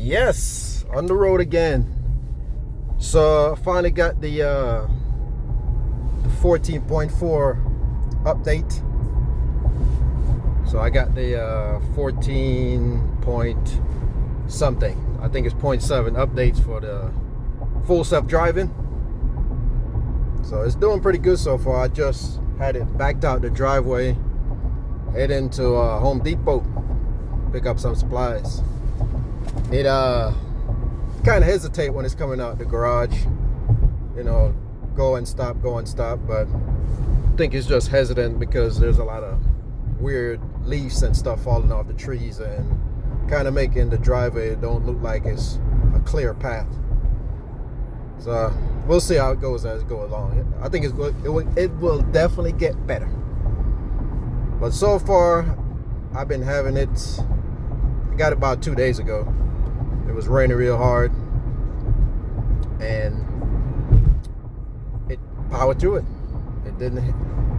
Yes, on the road again. So I finally got the 14.4 update. So I got the 14 point something. I think it's 0.7 updates for the full self-driving. So it's doing pretty good so far. I just had it backed out the driveway, head into Home Depot, pick up some supplies. It kind of hesitate when it's coming out the garage, you know, go and stop, but I think it's just hesitant because there's a lot of weird leaves and stuff falling off the trees and kind of making the driveway don't look like it's a clear path. So we'll see how it goes as it goes along. I think it will definitely get better. But so far, I've been having it. I got it about 2 days ago. It was raining real hard, and it powered through it. It didn't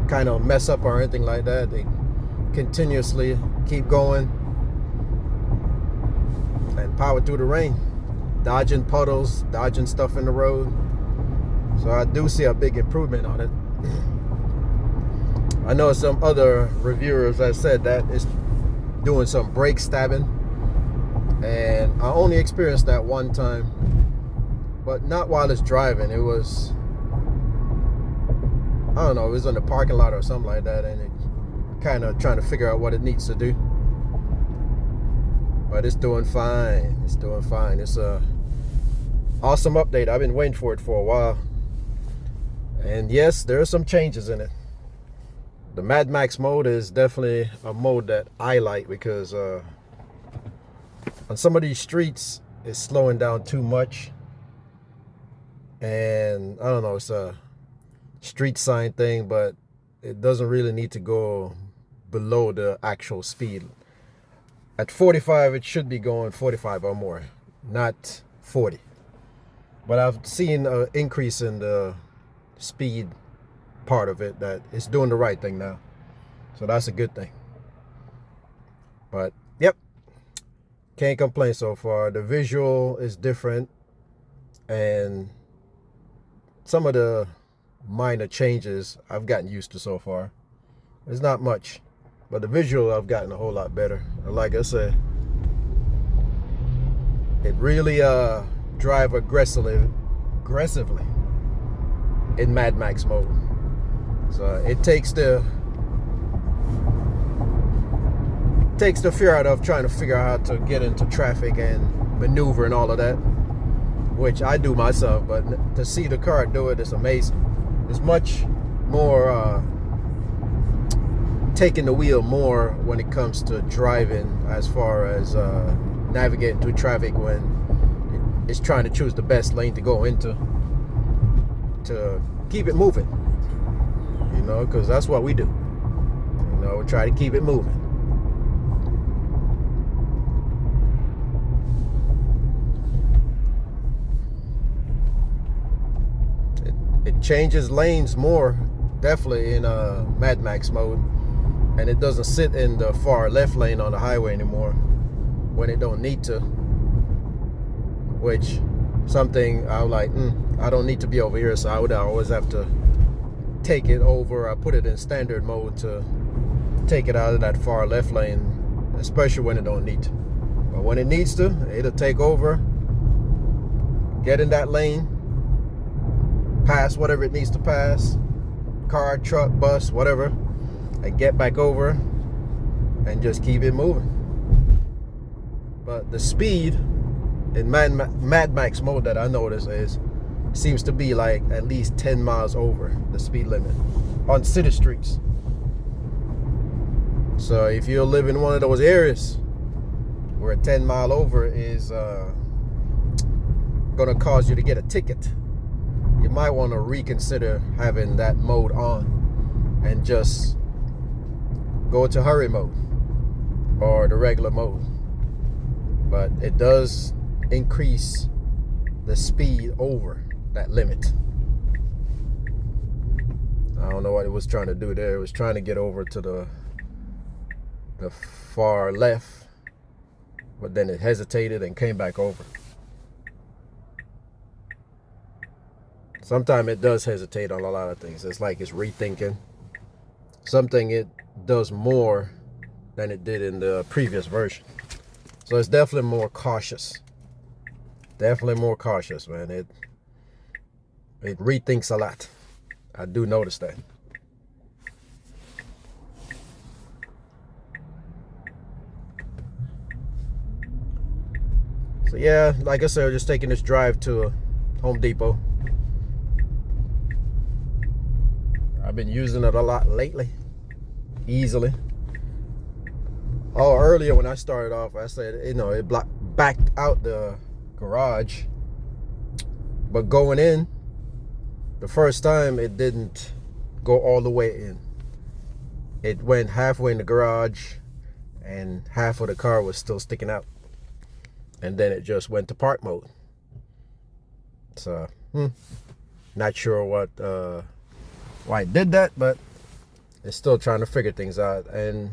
kind of mess up or anything like that. They continuously keep going and power through the rain, dodging puddles, dodging stuff in the road. So I do see a big improvement on it. I know some other reviewers have said that it's doing some brake stabbing, and I only experienced that one time, but not while it's driving. It was, I don't know, it was in the parking lot or something like that, and it kind of trying to figure out what it needs to do. But it's doing fine. It's doing fine. It's a awesome update. I've been waiting for it for a while. And yes, there are some changes in it. The Mad Max mode is definitely a mode that I like because on some of these streets, it's slowing down too much. And I don't know, it's a street sign thing, but it doesn't really need to go below the actual speed. At 45, it should be going 45 or more, not 40. But I've seen an increase in the speed part of it, that it's doing the right thing now. So that's a good thing. But yep, can't complain so far. The visual is different, and some of the minor changes I've gotten used to so far. It's not much, but the visual I've gotten a whole lot better. Like I said, it really drive aggressively in Mad Max mode. So it takes the fear out of trying to figure out how to get into traffic and maneuver and all of that, which I do myself, but to see the car do it is amazing. It's much more taking the wheel more when it comes to driving, as far as navigating through traffic when it's trying to choose the best lane to go into to keep it moving, you know, because that's what we do. You know, we try to keep it moving. It changes lanes more, definitely, in Mad Max mode, and it doesn't sit in the far left lane on the highway anymore when it don't need to, which something I'm like, I don't need to be over here, so I would always have to take it over. I put it in standard mode to take it out of that far left lane, especially when it don't need to. But when it needs to, it'll take over, get in that lane, pass whatever it needs to pass, car, truck, bus, whatever, and get back over and just keep it moving. But the speed in Mad Max mode that I notice seems to be like at least 10 miles over the speed limit on city streets. So if you live in one of those areas where 10 mile over is gonna cause you to get a ticket, you might want to reconsider having that mode on and just go to hurry mode or the regular mode. But it does increase the speed over that limit. I don't know what it was trying to do there. It was trying to get over to the far left, but then it hesitated and came back over. Sometimes it does hesitate on a lot of things. It's like it's rethinking something. It does more than it did in the previous version. So it's definitely more cautious. Definitely more cautious, man. It rethinks a lot. I do notice that. So yeah, like I said, just taking this drive to Home Depot. I've been using it a lot lately, easily. Oh, earlier when I started off, I said, it backed out the garage. But going in, the first time it didn't go all the way in. It went halfway in the garage and half of the car was still sticking out. And then it just went to park mode. So, not sure why it did that, but it's still trying to figure things out. And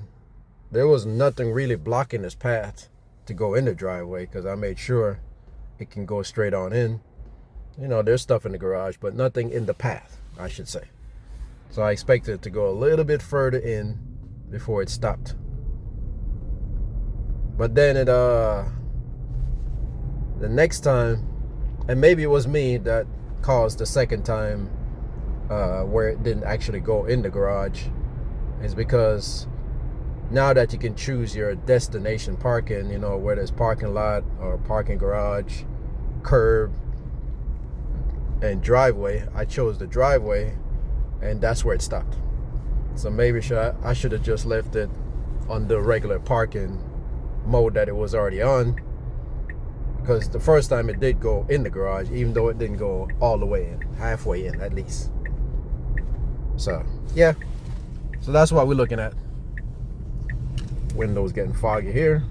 there was nothing really blocking this path to go in the driveway because I made sure it can go straight on in. There's stuff in the garage, but nothing in the path, I should say. So I expected it to go a little bit further in before it stopped. But then the next time, and maybe it was me that caused the second time where it didn't actually go in the garage, is because now that you can choose your destination parking, whether it's parking lot or parking garage, curb, and driveway, I chose the driveway, and that's where it stopped. So maybe I should have just left it on the regular parking mode that it was already on, because the first time it did go in the garage, even though it didn't go all the way in, halfway in at least. So yeah, so that's what we're looking at. Windows getting foggy here.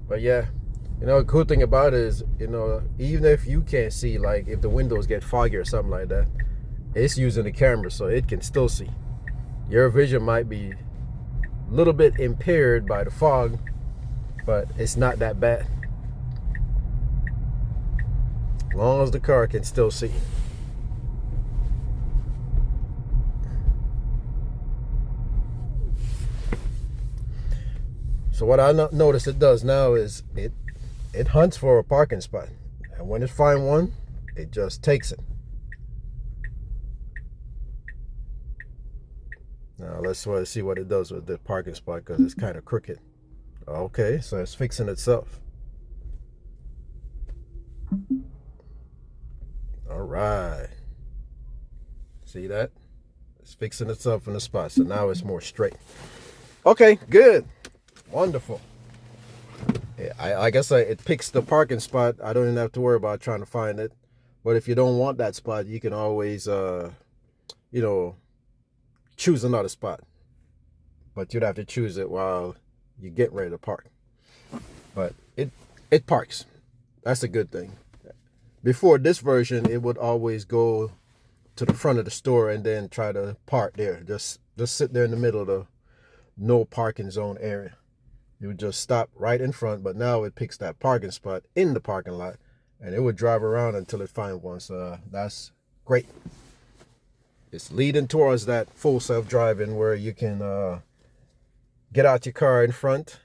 But yeah, the cool thing about it is, even if you can't see, like if the windows get foggy or something like that, it's using the camera so it can still see. Your vision might be a little bit impaired by the fog, but it's not that bad. As long as the car can still see. So what I notice it does now is it hunts for a parking spot, and when it finds one, it just takes it. Now let's see what it does with the parking spot, because it's kind of crooked. Okay, so it's fixing itself. All right, see that? It's fixing itself in the spot, so now it's more straight. Okay, good. Wonderful. Yeah, like I said, it picks the parking spot. I don't even have to worry about trying to find it. But if you don't want that spot, you can always, choose another spot. But you'd have to choose it while you get ready to park. But it parks. That's a good thing. Before this version, it would always go to the front of the store and then try to park there. Just sit there in the middle of the no parking zone area. You would just stop right in front, but now it picks that parking spot in the parking lot, and it would drive around until it finds one. So that's great. It's leading towards that full self-driving where you can get out your car in front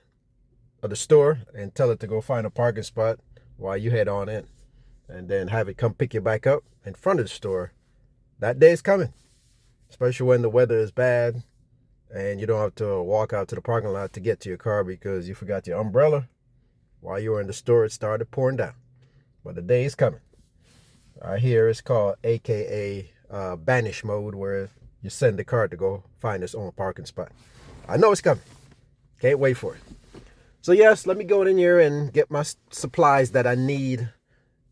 of the store and tell it to go find a parking spot while you head on in, and then have it come pick you back up in front of the store. That day is coming, especially when the weather is bad and you don't have to walk out to the parking lot to get to your car because you forgot your umbrella. While you were in the store, it started pouring down. But the day is coming. Right here, it's called AKA banish mode, where you send the car to go find its own parking spot. I know it's coming. Can't wait for it. So yes, let me go in here and get my supplies that I need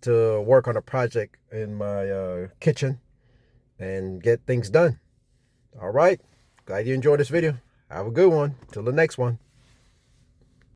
to work on a project in my kitchen and get things done. All right. Glad you enjoyed this video. Have a good one. Till the next one.